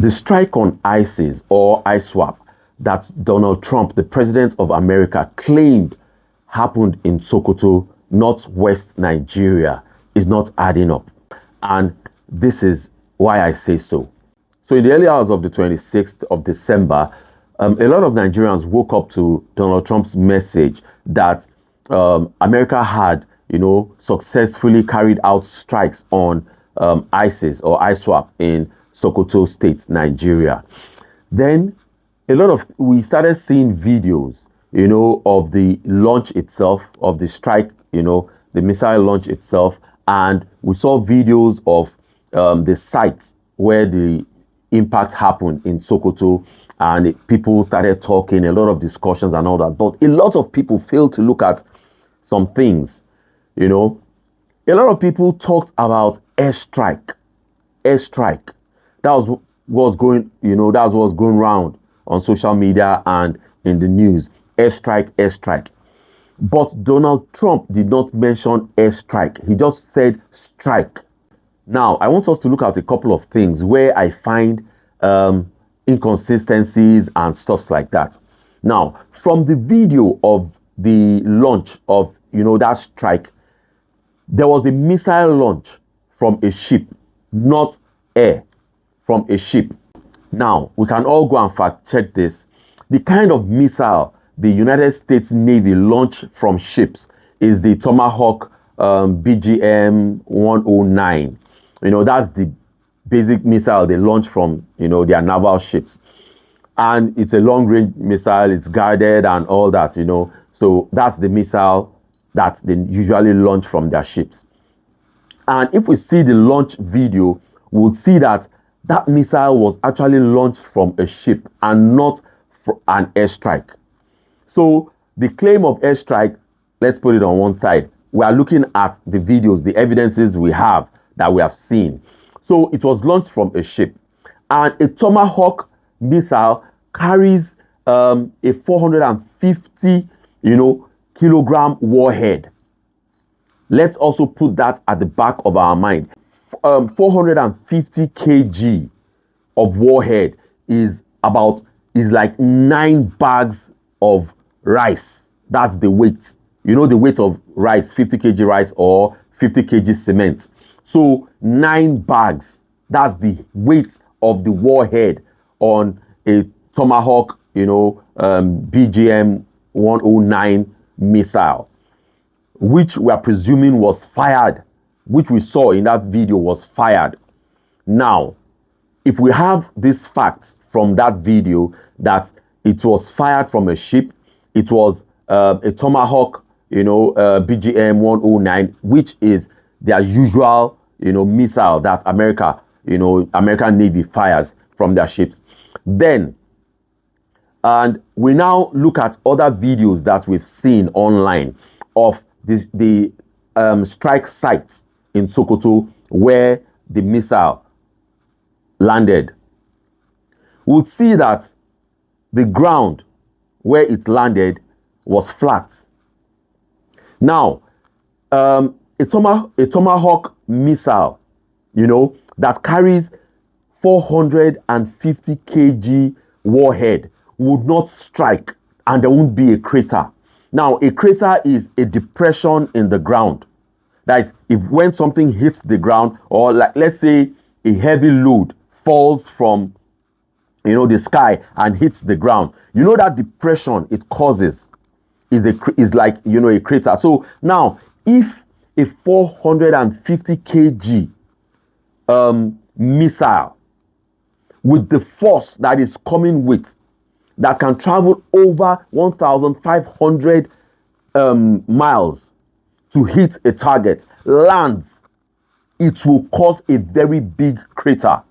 The strike on ISIS or ISWAP that Donald Trump, the president of America, claimed happened in Sokoto, northwest Nigeria, is not adding up. And this is why I say so. So in the early hours of the 26th of December, a lot of Nigerians woke up to Donald Trump's message that America had, successfully carried out strikes on ISIS or ISWAP in Sokoto State, Nigeria. Then we started seeing videos, of the launch itself, of the strike, the missile launch itself. And we saw videos of the sites where the impact happened in Sokoto, and people started talking, a lot of discussions and all that. But a lot of people failed to look at some things, A lot of people talked about airstrike. Airstrike. That was what's going, that's what's going around on social media and in the news. Airstrike, airstrike. But Donald Trump did not mention airstrike. He just said strike. Now, I want us to look at a couple of things where I find inconsistencies and stuff like that. Now, from the video of the launch of, that strike, there was a missile launch from a ship, not air, from a ship. Now, we can all go and fact check this. The kind of missile the United States Navy launched from ships is the Tomahawk BGM 109. That's the basic missile they launch from, their naval ships. And it's a long-range missile, it's guided and all that, So that's the missile that they usually launch from their ships. And if we see the launch video, we'll see that that missile was actually launched from a ship and not an airstrike. So the claim of airstrike, let's put it on one side. We are looking at the videos, the evidences we have that we have seen. So it was launched from a ship, and a Tomahawk missile carries a 450, kilogram warhead. Let's also put that at the back of our mind. 450 kg of warhead is like 9 bags of rice. That's the weight. The weight of rice, 50 kg rice or 50 kg cement. So 9 bags, that's the weight of the warhead on a Tomahawk, BGM 109 missile, which we are presuming was fired, which we saw in that video was fired. Now, if we have these facts from that video that it was fired from a ship, it was a Tomahawk, BGM 109, which is their usual, missile that American Navy fires from their ships. Then, and we now look at other videos that we've seen online of the strike sites in Sokoto where the missile landed. We'll see that the ground where it landed was flat. Now, a Tomahawk missile, that carries 450 kg warhead would not strike and there won't be a crater. Now, a crater is a depression in the ground. That is, when something hits the ground, or let's say a heavy load falls from the sky and hits the ground, that depression it causes is like a crater. So now, if a 450 kg missile with the force that is coming with, that can travel over 1,500 miles to hit a target, lands, it will cause a very big crater.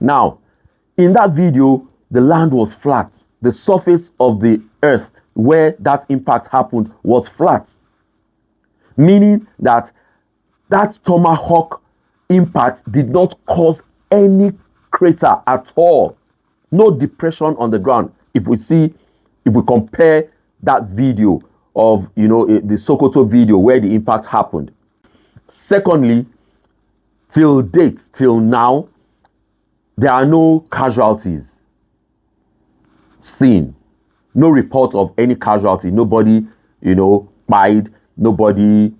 Now, in that video, the land was flat. The surface of the earth where that impact happened was flat, meaning that Tomahawk impact did not cause any crater at all. No depression on the ground. If we compare that video of the Sokoto video where the impact happened. Secondly, till now, there are no casualties seen, no report of any casualty. Nobody, died. Nobody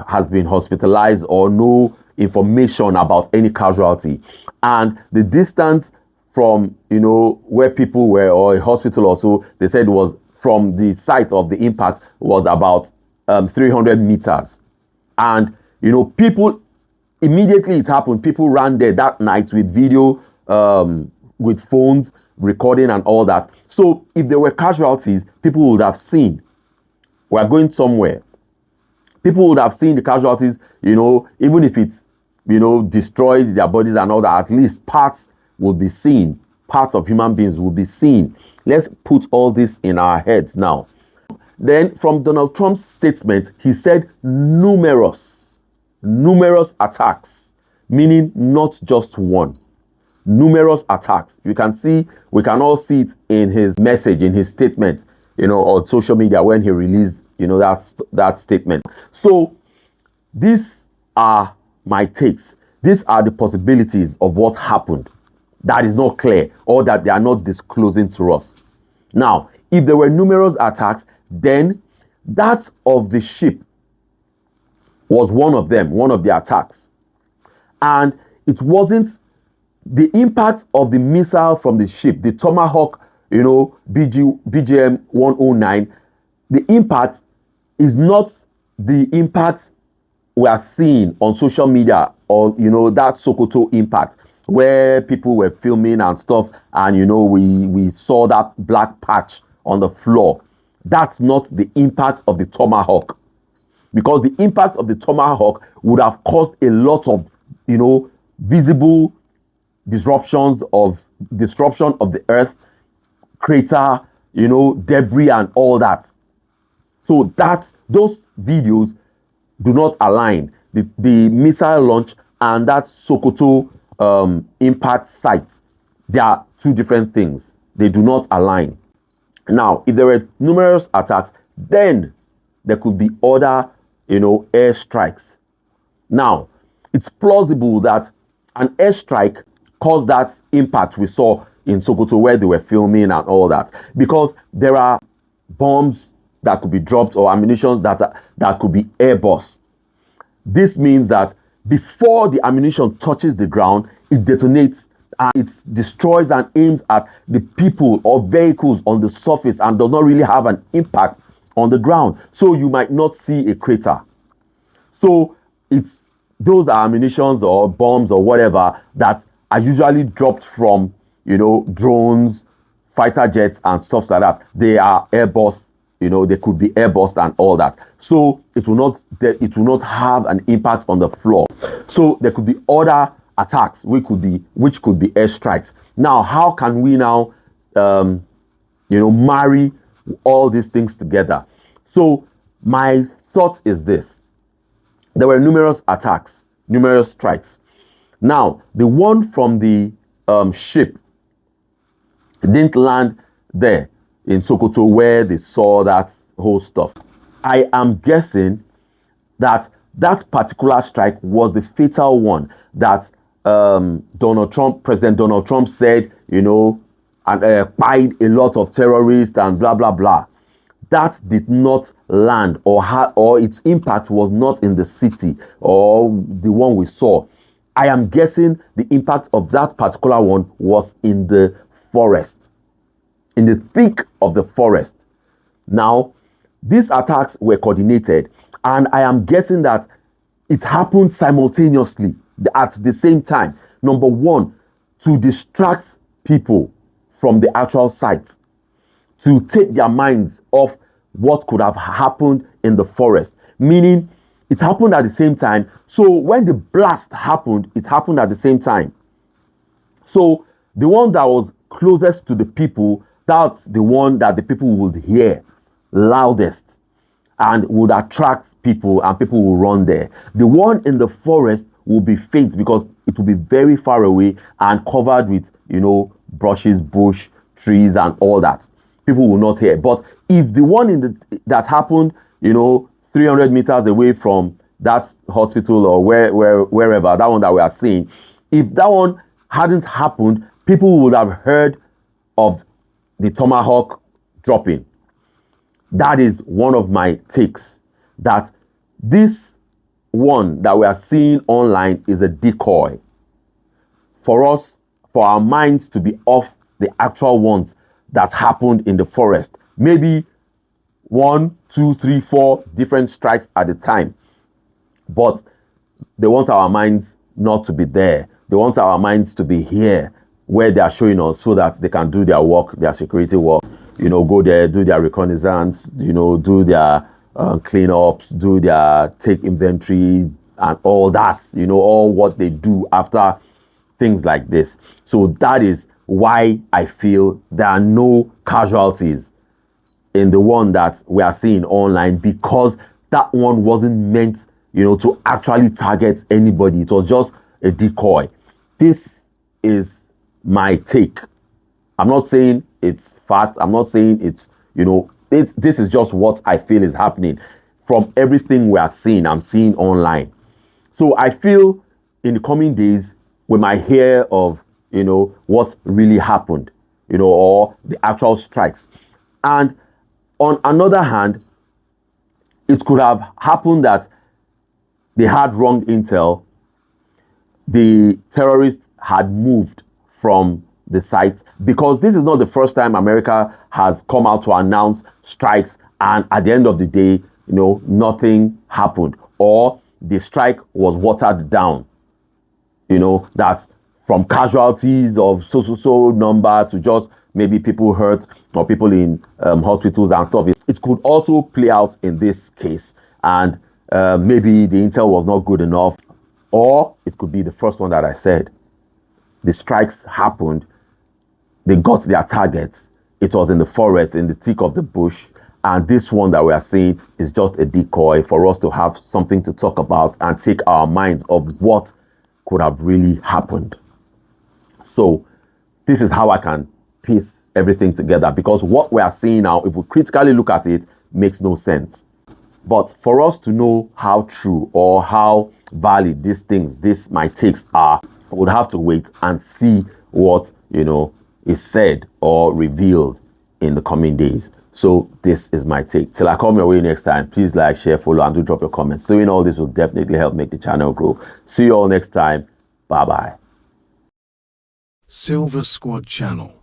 has been hospitalized, or no information about any casualty. And the distance from, where people were, or a hospital or so, they said was from the site of the impact was about 300 meters. And, people, immediately it happened, people ran there that night with video, with phones, recording and all that. So if there were casualties, people would have seen. We're going somewhere. People would have seen the casualties, even if it's, destroyed their bodies and all that, at least parts would be seen. Parts of human beings will be seen. Let's put all this in our heads now. Then from Donald Trump's statement, he said numerous attacks, meaning not just one. Numerous attacks. We can all see it in his message, in his statement, on social media when he released, that statement. So these are my takes. These are the possibilities of what happened that is not clear, or that they are not disclosing to us. Now, if there were numerous attacks, then that of the ship was one of them, one of the attacks. And it wasn't the impact of the missile from the ship, the Tomahawk, BGM 109. The impact is not the impact we are seeing on social media, or that Sokoto impact where people were filming and stuff, and we saw that black patch on the floor. That's not the impact of the Tomahawk, because the impact of the Tomahawk would have caused a lot of visible disruption of the earth, crater, debris and all that. So those videos do not align. The missile launch and that Sokoto impact site, they are two different things. They do not align. Now, if there were numerous attacks, then there could be other, air strikes. Now, it's plausible that an airstrike caused that impact we saw in Sokoto where they were filming and all that, because there are bombs that could be dropped or ammunition that could be airburst. This means that before the ammunition touches the ground, it detonates and it destroys and aims at the people or vehicles on the surface and does not really have an impact on the ground. So you might not see a crater. So those are ammunitions or bombs or whatever that are usually dropped from, drones, fighter jets and stuff like that. They are airburst. They could be airburst and all that. So it will not have an impact on the floor. So there could be other attacks which could be airstrikes. Now, how can we now marry all these things together? So my thought is this: there were numerous attacks, numerous strikes. Now, the one from the ship didn't land there in Sokoto where they saw that whole stuff. I am guessing that particular strike was the fatal one that President Donald Trump said, and fired a lot of terrorists and blah blah blah. That did not land, or its impact was not in the city or the one we saw. I am guessing the impact of that particular one was in the forest, in the thick of the forest. Now, these attacks were coordinated, and I am guessing that it happened simultaneously at the same time. Number one, to distract people from the actual site, to take their minds off what could have happened in the forest. Meaning, it happened at the same time. So when the blast happened, it happened at the same time. So the one that was closest to the people, that's the one that the people would hear loudest and would attract people, and people will run there. The one in the forest will be faint because it will be very far away and covered with, brushes, bush, trees and all that. People will not hear. But if the one that happened, 300 meters away from that hospital or wherever, that one that we are seeing, if that one hadn't happened, people would have heard of the Tomahawk dropping. That is one of my takes, that this one that we are seeing online is a decoy for us, for our minds to be off the actual ones that happened in the forest. Maybe 1, 2, 3, 4 different strikes at a time. But they want our minds not to be there. They want our minds to be here where they are showing us, so that they can do their work, their security work. Go there, do their reconnaissance, do their cleanups, do their take inventory and all that, all what they do after things like this. So that is why I feel there are no casualties in the one that we are seeing online, because that one wasn't meant, to actually target anybody. It was just a decoy. This is my take. I'm not saying it's fact. I'm not saying it's, this is just what I feel is happening from everything we are seeing. I'm seeing online. So I feel in the coming days we might hear of, what really happened, or the actual strikes. And on another hand, it could have happened that they had wrong intel. The terrorists had moved from the site, because this is not the first time America has come out to announce strikes, and at the end of the day, nothing happened, or the strike was watered down. That from casualties of so number to just maybe people hurt or people in hospitals and stuff. It could also play out in this case, and maybe the intel was not good enough, or it could be the first one that I said. The strikes happened, they got their targets, it was in the forest, in the thick of the bush, and this one that we are seeing is just a decoy for us to have something to talk about and take our minds of what could have really happened. So this is how I can piece everything together, because what we are seeing now, if we critically look at it, makes no sense. But for us to know how true or how valid my takes are, we would have to wait and see what, is said or revealed in the coming days. So this is my take. Till I come your way next time, please like, share, follow, and do drop your comments. Doing all this will definitely help make the channel grow. See you all next time. Bye-bye. Silver Squad Channel.